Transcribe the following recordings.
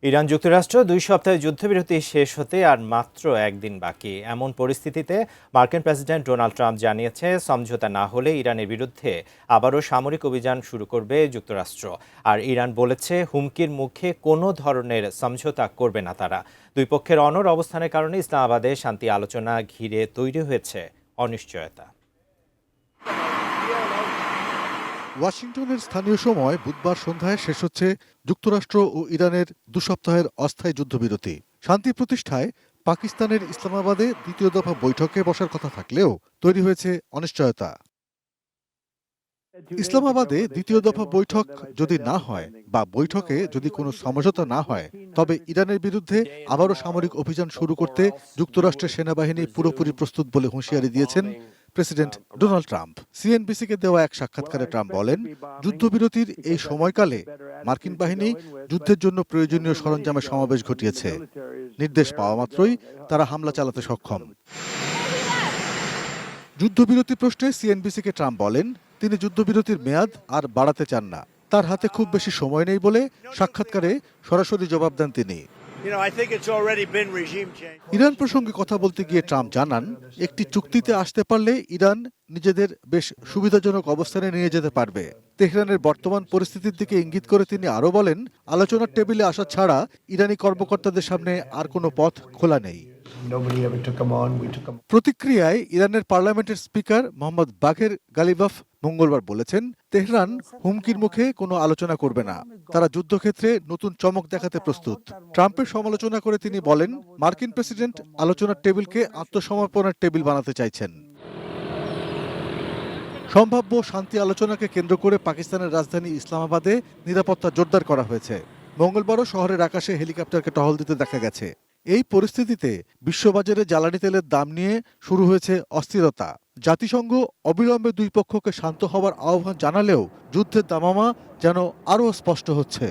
Iran যুক্তরাষ্ট্র 2 সপ্তাহের যুদ্ধবিরতি শেষ হতে আর মাত্র একদিন বাকি। এমন পরিস্থিতিতে মার্কিন প্রেসিডেন্ট ডোনাল্ড ট্রাম্প জানিয়েছে, সমঝোতা না হলে ইরানের বিরুদ্ধে আবারও সামরিক অভিযান শুরু করবে যুক্তরাষ্ট্র। আর ইরান বলেছে, হুমকির মুখে কোনো ধরনের সমঝোতা করবে না তারা। দুই পক্ষের অনড় অবস্থানের কারণে ইসলামাবাদে শান্তি আলোচনা ঘিরে তৈরি হয়েছে অনিশ্চয়তা। ওয়াশিংটনের স্থানীয় সময় বুধবার সন্ধ্যায় শেষ হচ্ছে যুক্তরাষ্ট্র ও ইরানের 2 সপ্তাহের অস্থায়ী যুদ্ধবিরতি। শান্তি প্রতিষ্ঠায় পাকিস্তানের ইসলামাবাদে দ্বিতীয় দফা বৈঠকে বসার কথা থাকলেও তৈরি হয়েছে অনিশ্চয়তা। ইসলামাবাদে দ্বিতীয় দফা বৈঠক যদি না হয় বা বৈঠকে যদি কোনো সমঝোতা না হয়, তবে ইরানের বিরুদ্ধে আবারও সামরিক অভিযান শুরু করতে যুক্তরাষ্ট্রের সেনাবাহিনী পুরোপুরি প্রস্তুত বলে হুঁশিয়ারি দিয়েছেন প্রেসিডেন্ট ডোনাল্ড ট্রাম্প। সিএনবিসিকে দেওয়া এক সাক্ষাৎকারে ট্রাম্প বলেন, যুদ্ধবিরতির এই সময়কালে মার্কিন বাহিনী যুদ্ধের জন্য প্রয়োজনীয় সরঞ্জামের সমাবেশ ঘটিয়েছে। নির্দেশ পাওয়া মাত্রই তারা হামলা চালাতে সক্ষম। যুদ্ধবিরতি প্রশ্নে সিএনবিসিকে ট্রাম্প বলেন, তিনি যুদ্ধবিরতির মেয়াদ আর বাড়াতে চান না। তার হাতে খুব বেশি সময় নেই বলে সাক্ষাৎকারে সরাসরি জবাব দেন তিনি। ইরান প্রসঙ্গে কথা বলতে গিয়ে ট্রাম্প জানান, একটি চুক্তিতে আসতে পারলে ইরান নিজেদের বেশ সুবিধাজনক অবস্থানে নিয়ে যেতে পারবে। তেহরানের বর্তমান পরিস্থিতির দিকে ইঙ্গিত করে তিনি আরও বলেন, আলোচনার টেবিলে আসা ছাড়া ইরানি কর্মকর্তাদের সামনে আর কোনো পথ খোলা নেই। প্রতিক্রিয়ায় ইরানের পার্লামেন্টের স্পিকার মোহাম্মদ বাঘের গালিবাফ মঙ্গলবার বলেছেন, তেহরান হুমকির মুখে কোনো আলোচনা করবে না। তারা যুদ্ধক্ষেত্রে নতুন চমক দেখাতে প্রস্তুত। ট্রাম্পের সমালোচনা করে তিনি বলেন, মার্কিন প্রেসিডেন্ট আলোচনার টেবিলকে আত্মসমর্পণের টেবিল বানাতে চাইছেন। সম্ভাব্য শান্তি আলোচনাকে কেন্দ্র করে পাকিস্তানের রাজধানী ইসলামাবাদে নিরাপত্তা জোরদার করা হয়েছে। মঙ্গলবারও শহরের আকাশে হেলিকপ্টারকে টহল দিতে দেখা গেছে। এই পরিস্থিতিতে বিশ্ববাজারে জ্বালানি তেলের দাম নিয়ে শুরু হয়েছে অস্থিরতা। জাতিসংঘ অবিলম্বে দুই পক্ষকে শান্ত হওয়ার আহ্বান জানালেও যুদ্ধের দামামা যেন আরও স্পষ্ট হচ্ছে।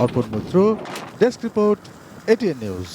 অর্পণ মিত্র, ডেস্ক রিপোর্ট, এটিএন নিউজ।